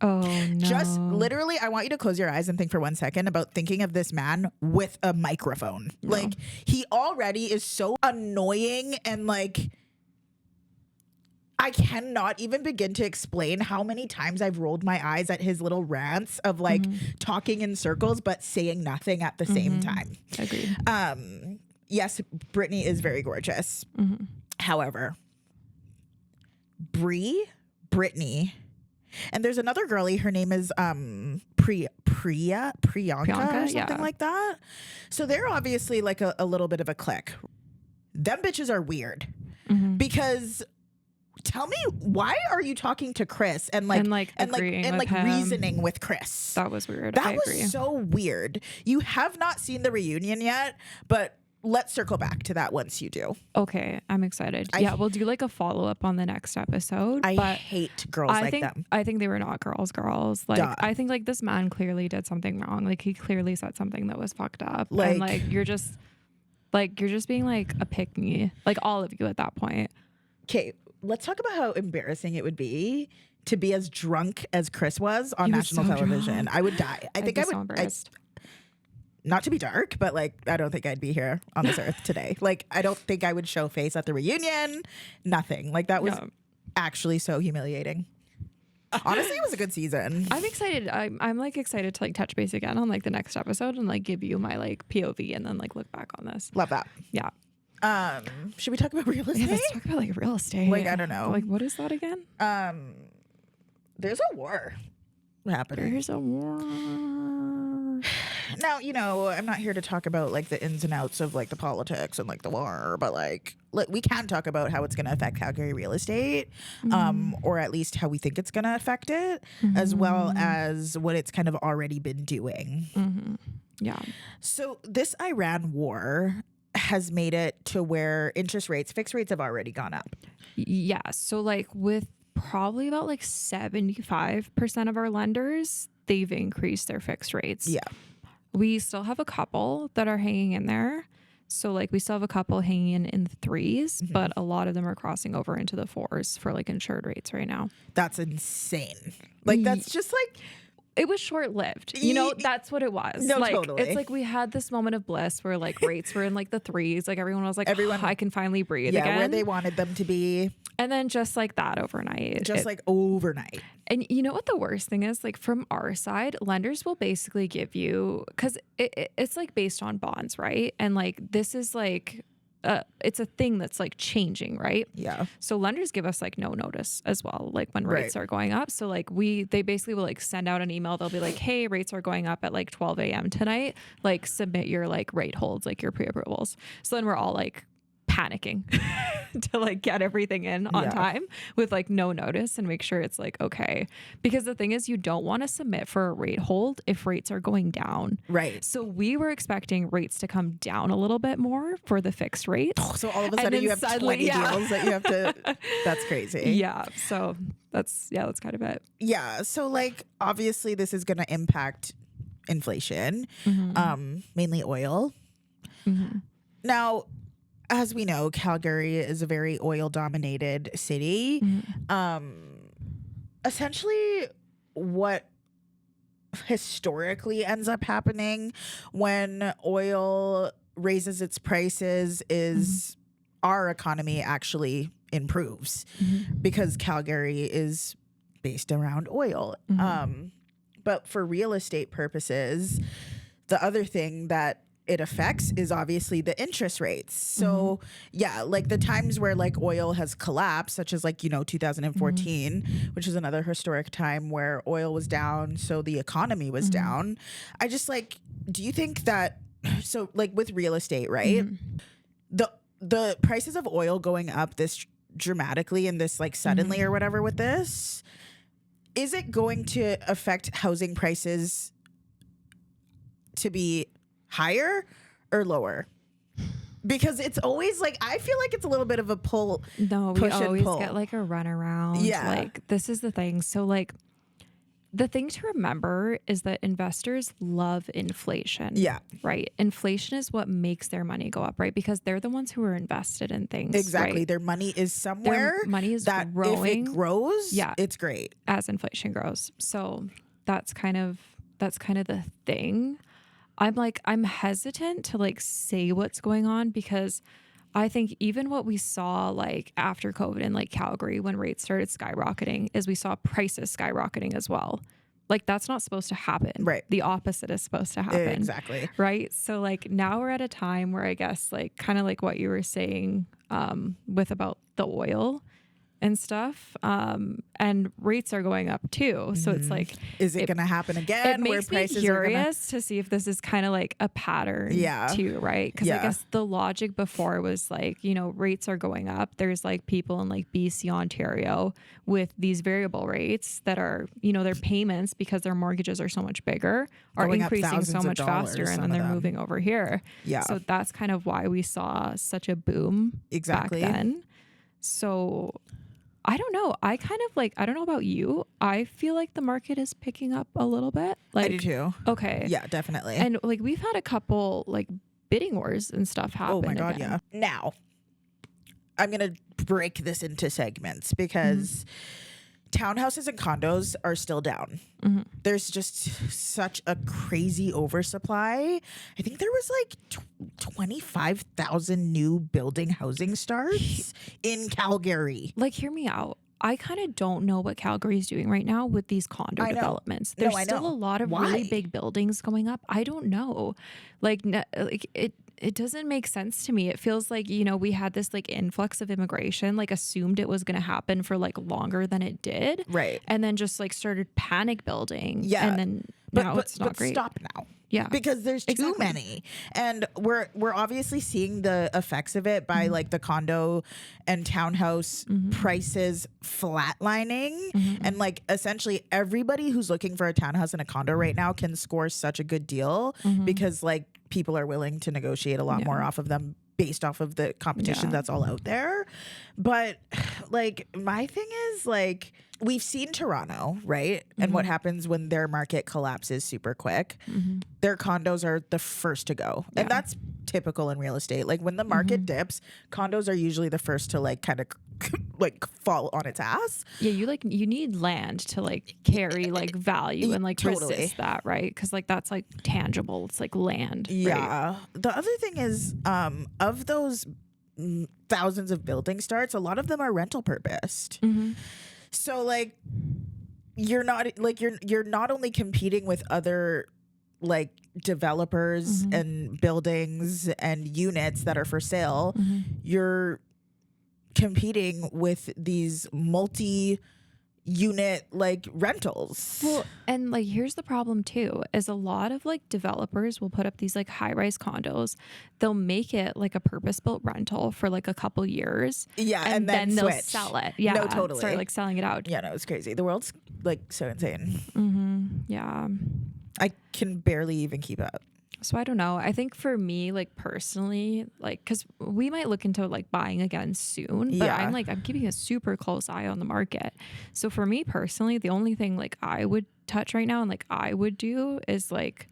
Oh no. Just literally, I want you to close your eyes and think for 1 second about thinking of this man with a microphone. No. Like he already is so annoying and like I cannot even begin to explain how many times I've rolled my eyes at his little rants of like talking in circles but saying nothing at the same time. Agreed. Yes, Brittany is very gorgeous. However, Brittany, and there's another girlie, her name is Priyanka or something like that. So they're obviously like a little bit of a clique. Them bitches are weird because tell me, why are you talking to Chris and reasoning with Chris? That was weird. That was so weird. You have not seen the reunion yet, but let's circle back to that once you do. Okay, I'm excited. We'll do like a follow-up on the next episode. I hate girls like them. I think they were not girls. Like, duh. I think like this man clearly did something wrong. Like he clearly said something that was fucked up. Like, and like you're just being like a pick me. Like all of you at that point. Okay, let's talk about how embarrassing it would be to be as drunk as Chris was on national television. Drunk. I would die. I think I would. So embarrassed. Not to be dark, but like, I don't think I'd be here on this earth today. Like, I don't think I would show face at the reunion. Nothing. Like, that was actually so humiliating. Honestly, it was a good season. I'm excited. I'm like excited to like touch base again on like the next episode and like give you my like POV and then like look back on this. Love that. Yeah. Should we talk about real estate? Yeah, let's talk about like real estate. Like, I don't know. Like, what is that again? There's a war happening. There's a war. Now, you know, I'm not here to talk about like the ins and outs of like the politics and like the war, but like we can talk about how it's going to affect Calgary real estate, or at least how we think it's going to affect it, as well as what it's kind of already been doing. Yeah. So this Iran war has made it to where fixed rates have already gone up. Yeah. So like with probably about like 75% of our lenders, they've increased their fixed rates. Yeah. We still have a couple that are hanging in there. So like we still have a couple hanging in the 3s, but a lot of them are crossing over into the 4s for like insured rates right now. That's insane. Like that's just like, it was short-lived. You know, that's what it was. No, like, totally. It's like we had this moment of bliss where like rates were in like the 3s. Like everyone was like, I can finally breathe again. Where they wanted them to be. And then just like that overnight. Overnight. And you know what the worst thing is? Like from our side, lenders will basically give you, because it's like based on bonds, right? And like this is like, it's a thing that's like changing, right? Yeah. So lenders give us like no notice as well, like when rates are going up. So like they basically will like send out an email. They'll be like, hey, rates are going up at like 12 a.m. tonight. Like submit your like rate holds, like your pre-approvals. So then we're all like panicking to like get everything in on time with like no notice and make sure it's like okay, because the thing is you don't want to submit for a rate hold if rates are going down, right? So we were expecting rates to come down a little bit more for the fixed rates. So all of a sudden you have 20 deals that you have to that's crazy. Yeah, so that's kind of it. Yeah, so like obviously this is going to impact inflation, mainly oil. Now, as we know, Calgary is a very oil-dominated city. Essentially, what historically ends up happening when oil raises its prices is our economy actually improves because Calgary is based around oil. But for real estate purposes, the other thing that it affects is obviously the interest rates. So like the times where like oil has collapsed, such as like, you know, 2014, which is another historic time where oil was down. So the economy was down. I just like, do you think that, so like with real estate, right? The prices of oil going up this dramatically and this like suddenly or whatever with this, is it going to affect housing prices to be higher or lower? Because it's always like, I feel like it's a little bit of a pull. No, we always get like a runaround. Yeah. Like this is the thing. So like the thing to remember is that investors love inflation. Yeah. Right. Inflation is what makes their money go up, right? Because they're the ones who are invested in things. Exactly. Right? Their money is somewhere. Their money is that growing. If it grows, it's great. As inflation grows. So that's kind of the thing. I'm hesitant to like say what's going on because I think even what we saw like after COVID in like Calgary when rates started skyrocketing is we saw prices skyrocketing as well. Like that's not supposed to happen. Right. The opposite is supposed to happen. Exactly. Right. So like now we're at a time where I guess like kind of like what you were saying with about the oil and stuff. And rates are going up too. So it's like, is it going to happen again? It makes me curious to see if this is kind of like a pattern too, right? Because I guess the logic before was like, you know, rates are going up. There's like people in like BC, Ontario with these variable rates that are, you know, their payments because their mortgages are so much bigger are Going up increasing so thousands of much dollars, faster, and some then of they're them. moving over here. Yeah. So that's kind of why we saw such a boom Exactly. back then. So I don't know. I kind of like, I don't know about you. I feel like the market is picking up a little bit. Like, I do too. Okay. Yeah, definitely. And like we've had a couple like bidding wars and stuff happen. Oh my God, again. yeah. Now, I'm going to break this into segments because townhouses and condos are still down. There's just such a crazy oversupply. I think there was like 25,000 new building housing starts in Calgary. Like, hear me out. I kind of don't know what Calgary is doing right now with these condo I know. developments. No, There's I still know. a lot of Why? really big buildings going up. I don't know. Like it doesn't make sense to me. It feels like, you know, we had this like influx of immigration, like assumed it was going to happen for like longer than it did. Right. And then just like started panic building. Yeah. And then now it's not but great. Stop now. Yeah. Because there's too many. And we're obviously seeing the effects of it by like the condo and townhouse prices flatlining. And like essentially everybody who's looking for a townhouse and a condo right now can score such a good deal because like people are willing to negotiate a lot more off of them based off of the competition that's all out there. But like my thing is like we've seen Toronto, right? And what happens when their market collapses super quick. Their condos are the first to go. And that's typical in real estate. Like when the market dips, condos are usually the first to like kind of like fall on its ass. Yeah, you need land to like carry like value and like Totally. resist that, right? Because like that's like tangible. It's like land. Right? Yeah. The other thing is, of those thousands of building starts, a lot of them are rental purposed. So like you're not only competing with other like developers and buildings and units that are for sale, you're competing with these multi-unit like rentals. Well, and like here's the problem too, is a lot of like developers will put up these like high-rise condos. They'll make it like a purpose-built rental for like a couple years. Yeah, and then they'll switch. sell it. Yeah, No, totally. Start like selling it out. Yeah, no, it's crazy. The world's like so insane. Yeah. I can barely even keep up. So I don't know. I think for me, like personally, like, cause we might look into like buying again soon, but Yeah. I'm keeping a super close eye on the market. So for me personally, the only thing like I would touch right now and like I would do is like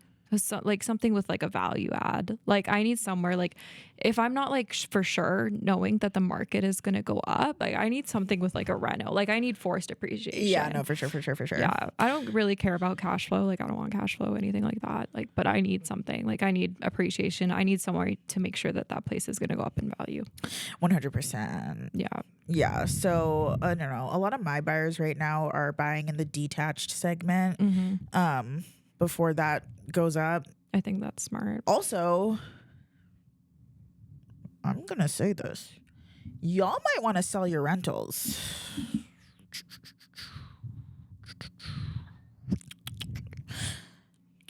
something with like a value add. Like I need somewhere like if I'm not like for sure knowing that the market is going to go up, like I need something with like a reno. Like I need forced appreciation. Yeah, no, for sure. Yeah, I don't really care about cash flow. Like I don't want cash flow, anything like that. Like, but I need something. Like I need appreciation. I need somewhere to make sure that that place is going to go up in value. 100%. Yeah. Yeah. So I don't know. A lot of my buyers right now are buying in the detached segment. Before that goes up. I think that's smart. Also, I'm gonna say this. Y'all might want to sell your rentals.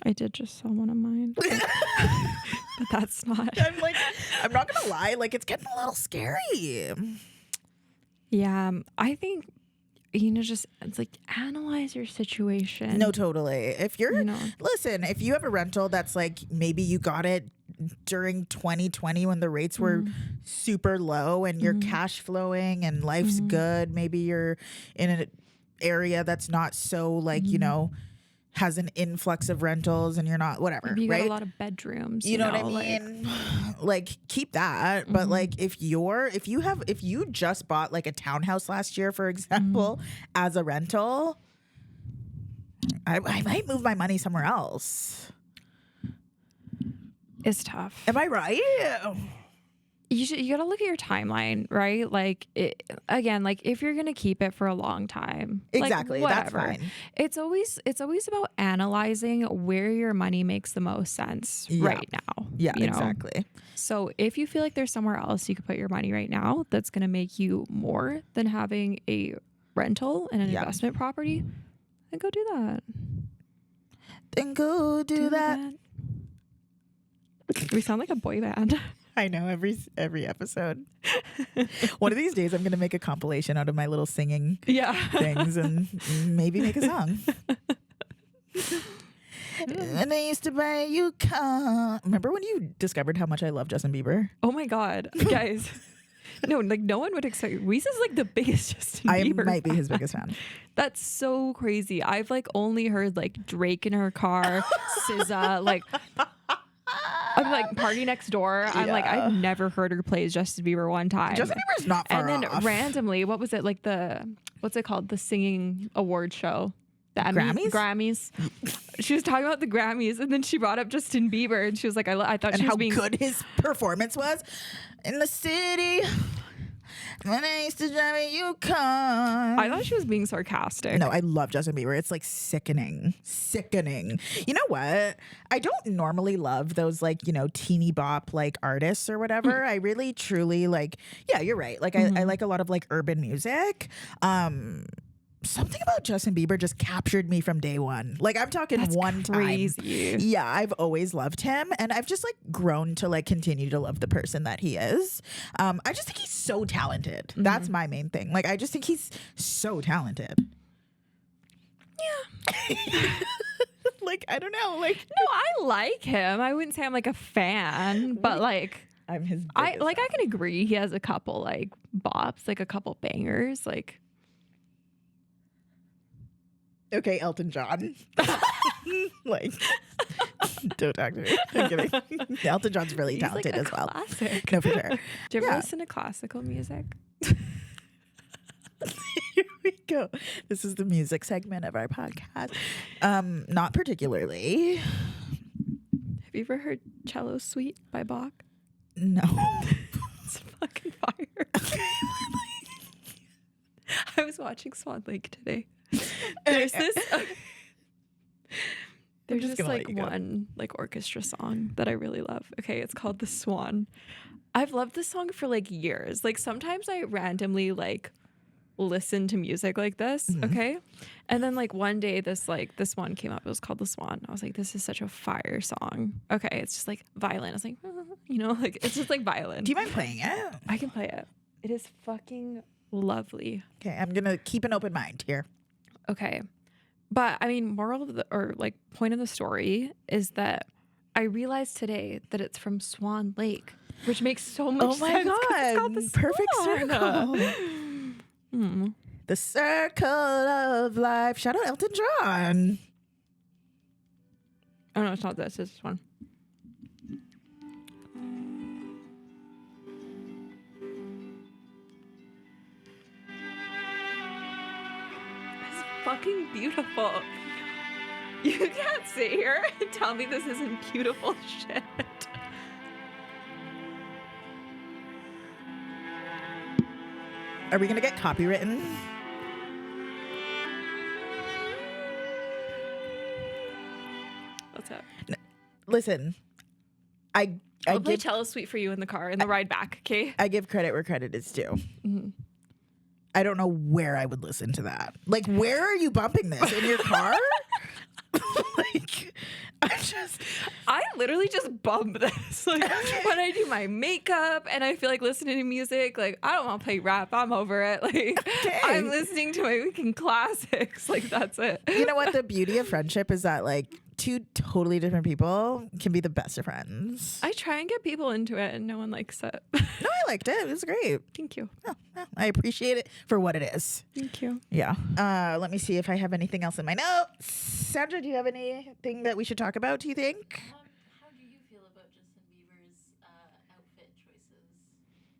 I did just sell one of mine. But that's not. I'm not gonna lie, like it's getting a little scary. Yeah. I think, just it's like analyze your situation. No, totally. If you're listen, if you have a rental that's like maybe you got it during 2020 when the rates were super low and you're cash flowing and life's good, maybe you're in an area that's not so like, has an influx of rentals and you're not whatever. Maybe you right? got a lot of bedrooms. You know what I mean? Like keep that. But like if you just bought like a townhouse last year, for example, as a rental, I might move my money somewhere else. It's tough. Am I right? you gotta look at your timeline, right? Like again, like if you're gonna keep it for a long time, Exactly, like, that's whatever. fine. It's always about analyzing where your money makes the most sense right now. Yeah, you know? exactly. So if you feel like there's somewhere else you could put your money right now that's gonna make you more than having a rental and an investment property, then go do that. Then go do that. We sound like a boy band. I know, every episode. One of these days, I'm gonna make a compilation out of my little singing things and maybe make a song. And I used to buy you Remember when you discovered how much I love Justin Bieber? Oh my God, guys. No, like no one would expect. Wiza's like the biggest Justin Bieber. I might be his biggest fan. That's so crazy. I've like only heard like Drake in her car, SZA, like I'm like Party Next Door. I'm like, I've never heard her play Justin Bieber one time. Justin Bieber's not far And then off. randomly, what was it like what's it called? The singing award show. The Grammys. She was talking about the Grammys, and then she brought up Justin Bieber, and she was like, I thought she was being good his performance was in the city. When I used to drive a Yukon. I thought she was being sarcastic. No, I love Justin Bieber. It's like sickening. You know what? I don't normally love those like, you know, teeny bop like artists or whatever. I really truly like, yeah, you're right. Like I like a lot of like urban music. Something about Justin Bieber just captured me from day one. Like I'm talking That's one crazy. time. Yeah, I've always loved him, and I've just like grown to like continue to love the person that he is. I just think he's so talented. That's my main thing. Like I just think he's so talented. Yeah. Like I don't know. Like no, I like him. I wouldn't say I'm like a fan, but like I'm his. I can agree. He has a couple like bops, like a couple bangers, like. Okay, Elton John. Like, don't talk to me. I'm kidding. Elton John's really talented like as well. Classic. No, for sure. Do you ever listen to classical music? Here we go. This is the music segment of our podcast. Not particularly. Have you ever heard Cello Suite by Bach? No. It's fucking fire. I was watching Swan Lake today. There's this there's just like one like orchestra song that I really love. Okay, it's called The Swan. I've loved this song for like years. Like sometimes I randomly like listen to music like this, okay? And then like one day this one came up. It was called The Swan. I was like, this is such a fire song. Okay, it's just like violin. I was like, you know, like it's just like violin. Do you mind playing it? I can play it. It is fucking lovely. Okay, I'm gonna keep an open mind here. Okay. But I mean, moral of the point of the story is that I realized today that it's from Swan Lake, which makes so much sense. Oh my It's called God. the Perfect Swan. circle. The circle of life. Shout out Elton John. Oh no, it's not this. It's this one. Fucking beautiful. You can't sit here and tell me this isn't beautiful shit. Are we gonna get copywritten? What's up? Listen, I'll play give Cello Suite for you in the car in the ride back, okay? I give credit where credit is due. I don't know where I would listen to that. Like, where are you bumping this? In your car? Like, I literally just bump this. Like, when I do my makeup and I feel like listening to music, like, I don't want to play rap. I'm over it. Like, I'm listening to my weekend classics. Like, that's it. You know what? The beauty of friendship is that, like, two totally different people can be the best of friends. I try and get people into it and no one likes it. No, I liked it. It was great. Thank you. Oh, I appreciate it for what it is. Thank you. Yeah. Let me see if I have anything else in my notes. Sandra, do you have anything that we should talk about, do you think? How do you feel about Justin Bieber's outfit choices?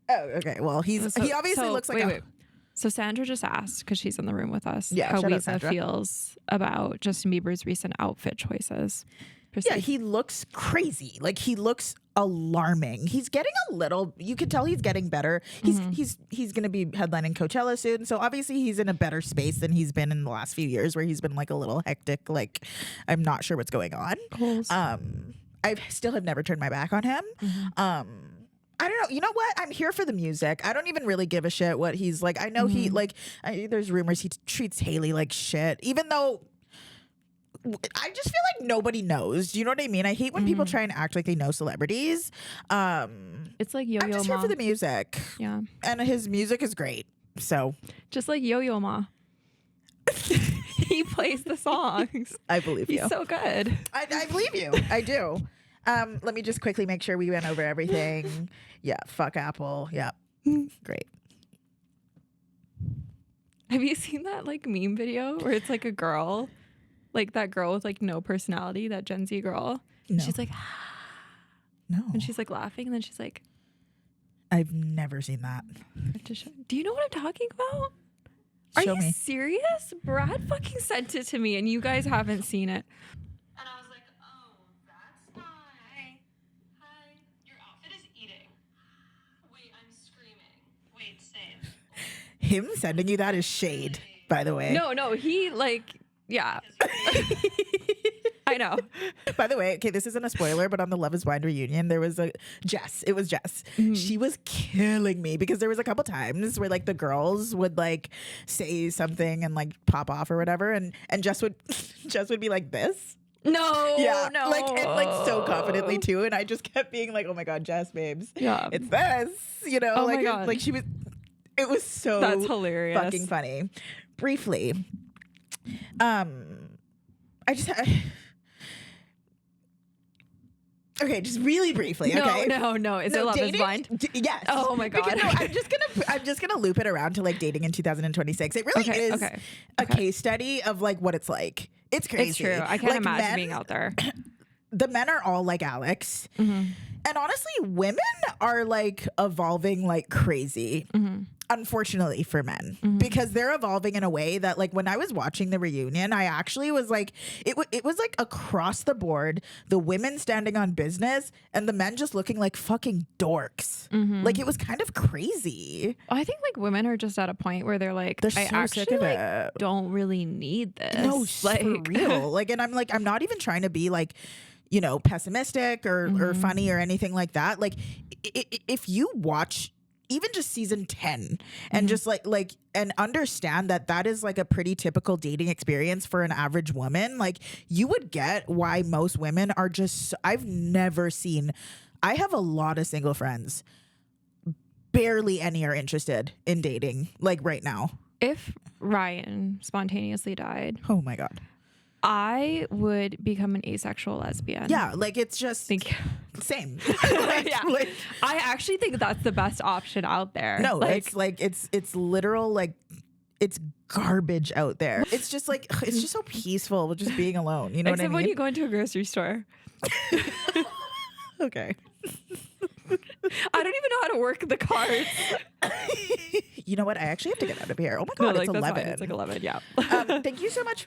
Oh, okay. Well, he obviously looks like wait. So Sandra just asked, because she's in the room with us, Yeah, how shout out Wiza Sandra. feels about Justin Bieber's recent outfit choices. Yeah, he looks crazy. Like, he looks alarming. He's getting a little, you could tell he's getting better. He's going to be headlining Coachella soon. So obviously he's in a better space than he's been in the last few years, where he's been like a little hectic. Like, I'm not sure what's going on. I still have never turned my back on him. I don't know. You know what? I'm here for the music. I don't even really give a shit what he's like. I know he like, there's rumors he treats Haley like shit, even though I just feel like nobody knows. Do you know what I mean? I hate when people try and act like they know celebrities. It's like Yo-Yo I'm just Ma. here for the music. Yeah. And his music is great. So Just like Yo-Yo Ma. He plays the songs. I believe you. He's so good. I believe you. I do. Let me just quickly make sure we went over everything. Yeah. Fuck Apple. Yeah. Great. Have you seen that like meme video where it's like a girl, like that girl with like no personality, that Gen Z girl? No. She's like, No. and she's like laughing, and then she's like, I've never seen that. do you know what I'm talking about? Are Show you me. serious? Brad fucking sent it to me, and you guys haven't seen it. And I was like, oh, that's not. Hi. Your outfit is eating. Wait, I'm screaming. Wait, save. Him sending you that is shade, by the way. No, he like, yeah. I know. By the way, okay, this isn't a spoiler, but on the Love is Blind reunion, there was Jess. It was Jess. She was killing me because there was a couple times where like the girls would like say something and like pop off or whatever, and Jess would be like this. No, Yeah, no. like and like so confidently too, and I just kept being like, "Oh my god, Jess, babes, Yeah. it's this," you know, Oh my like God. like she was. It was so That's hilarious. fucking funny. Briefly, okay, just really briefly. Okay, No. Is it Love is Blind? Yes. Oh my God. Because, no, I'm just gonna loop it around to like dating in 2026. It really is a case study of like what it's like. It's crazy. It's true. I can't Like, imagine being out there. The men are all like Alex. And honestly, women are like evolving like crazy. Unfortunately for men, because they're evolving in a way that like when I was watching the reunion, I actually was like, it was like across the board, the women standing on business and the men just looking like fucking dorks. Like it was kind of crazy. I think like women are just at a point where they're like, They're I so actually sick of like, it. don't really need this. No, like for real. Like, and I'm not even trying to be like, you know, pessimistic or funny or anything like that. Like if you watch even just season 10 and just like and understand that is like a pretty typical dating experience for an average woman, like you would get why most women are just, I have a lot of single friends, barely any are interested in dating like right now. If Ryan spontaneously died, Oh my god. I would become an asexual lesbian. Yeah, like it's just Thank you. same. Yeah. Like, I actually think that's the best option out there. no, like, it's literal, like it's garbage out there. It's just like it's just so peaceful just being alone. You know except what I when mean? you go into a grocery store. Okay. I don't even know how to work the cards. You know what? I actually have to get out of here. Oh my god, it's that's 11. fine. It's like 11. Yeah. Thank you so much.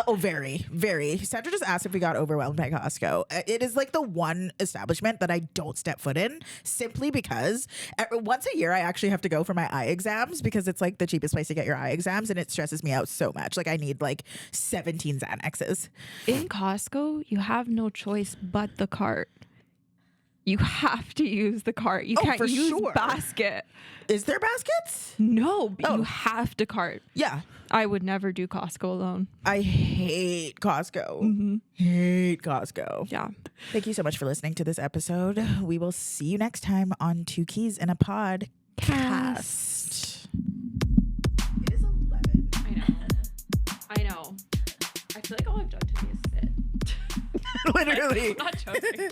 Oh, very, very. Sandra just asked if we got overwhelmed by Costco. It is like the one establishment that I don't step foot in simply because once a year I actually have to go for my eye exams because it's like the cheapest place to get your eye exams and it stresses me out so much. Like I need like 17 Xanaxes. In Costco, you have no choice but the cart. You have to use the cart. You can't for use sure. basket. Is there baskets? No, Oh. you have to cart. Yeah. I would never do Costco alone. I hate Costco. Hate Costco. Yeah. Thank you so much for listening to this episode. We will see you next time on Two Keys in a Pod cast. It is 11. I know. I feel like all I've done today is sit. Literally. I'm not joking.